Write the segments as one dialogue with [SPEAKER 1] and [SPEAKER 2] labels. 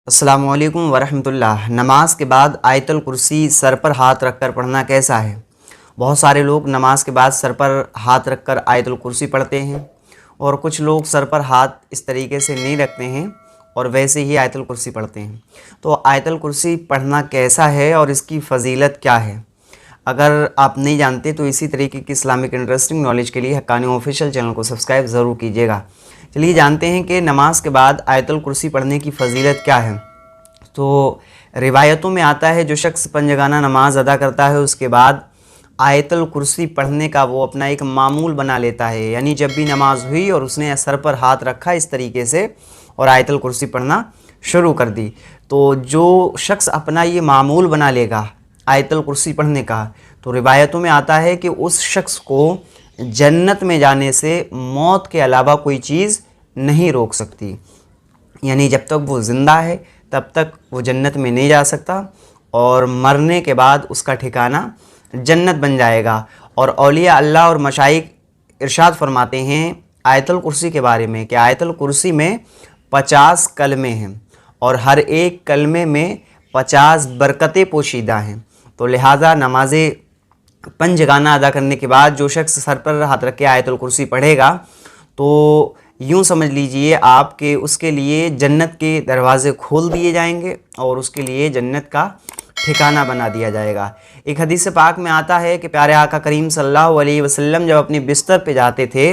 [SPEAKER 1] अस्सलामुअलैकुम वरहमतुल्लाह। नमाज के बाद आयतल कुर्सी सर पर हाथ रखकर पढ़ना कैसा है? बहुत सारे लोग नमाज के बाद सर पर हाथ रखकर आयतल कुर्सी पढ़ते हैं और कुछ लोग सर पर हाथ इस तरीके से नहीं रखते हैं और वैसे ही आयतल कुर्सी पढ़ते हैं। तो आयतल कुर्सी पढ़ना कैसा है और इसकी फ़जीलत क्या है? अगर आप नहीं जानते तो इसी तरीके की इस्लामिक इंटरेस्टिंग नॉलेज के लिए हक्कानी ऑफिशियल चैनल को सब्सक्राइब ज़रूर कीजिएगा। चलिए जानते हैं कि नमाज के बाद आयतल कुर्सी पढ़ने की फ़जीलत क्या है। तो रिवायतों में आता है जो शख्स पंजगाना नमाज अदा करता है उसके बाद आयतल कुर्सी पढ़ने का वो अपना एक मामूल बना लेता है। यानी जब भी नमाज हुई और उसने सर पर हाथ रखा इस तरीके से और आयतल कुर्सी पढ़ना शुरू कर दी, तो जो शख्स अपना ये मामूल बना लेगा आयतल कुर्सी पढ़ने का, तो रिवायतों में आता है कि उस शख्स को जन्नत में जाने से मौत के अलावा कोई चीज़ नहीं रोक सकती। यानी जब तक वो ज़िंदा है तब तक वो जन्नत में नहीं जा सकता और मरने के बाद उसका ठिकाना जन्नत बन जाएगा। और औलिया अल्लाह और मशाइख इरशाद फरमाते हैं आयतल कुर्सी के बारे में कि आयतल कुर्सी में 50 कलमे हैं और हर एक कलमे में 50 बरकतें पोशीदा हैं। तो लिहाजा नमाज पंजगाना अदा करने के बाद जो शख्स सर पर हाथ रख के आयतल कुर्सी पढ़ेगा तो यूँ समझ लीजिए आपके उसके लिए जन्नत के दरवाज़े खोल दिए जाएंगे और उसके लिए जन्नत का ठिकाना बना दिया जाएगा। एक हदीस पाक में आता है कि प्यारे आका करीम सल्लल्लाहु अलैहि वसल्लम जब अपने बिस्तर पे जाते थे,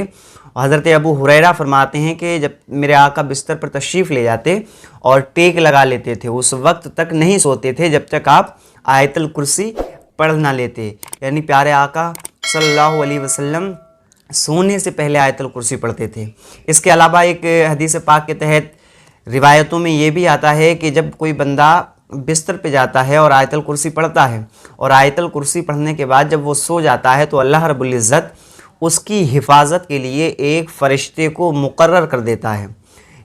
[SPEAKER 1] हज़रत अबू हुरैरा फरमाते हैं कि जब मेरे आका बिस्तर पर तशरीफ़ ले जाते और टेक लगा लेते थे, उस वक्त तक नहीं सोते थे जब तक आप आयतल कुर्सी पढ़ ना लेते। यानी प्यारे आका सल्लल्लाहु अलैहि वसल्लम सोने से पहले आयतल कुर्सी पढ़ते थे। इसके अलावा एक हदीस पाक के तहत रिवायतों में ये भी आता है कि जब कोई बंदा बिस्तर पे जाता है और आयतल कुर्सी पढ़ता है और आयतल कुर्सी पढ़ने के बाद जब वो सो जाता है तो अल्लाह रब्बुल इज़्ज़त उसकी हिफाजत के लिए एक फ़रिश्ते को मुकर्रर कर देता है।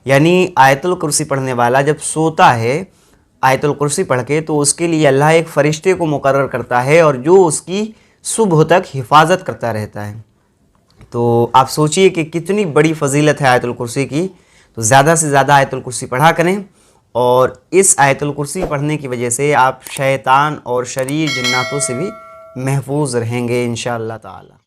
[SPEAKER 1] यानी आयतल कुर्सी पढ़ने वाला जब सोता है आयतल कुर्सी पढ़ के तो उसके लिए अल्लाह एक फ़रिश्ते को मुकर्रर करता है और जो उसकी सुबह तक हिफाजत करता रहता है। तो आप सोचिए कि कितनी बड़ी फ़जीलत है आयतल कुर्सी की। तो ज़्यादा से ज़्यादा आयतल कुर्सी पढ़ा करें और इस आयतल कुर्सी पढ़ने की वजह से आप शैतान और शरीर जिन्नातों से भी महफूज रहेंगे इंशाअल्लाह ताला।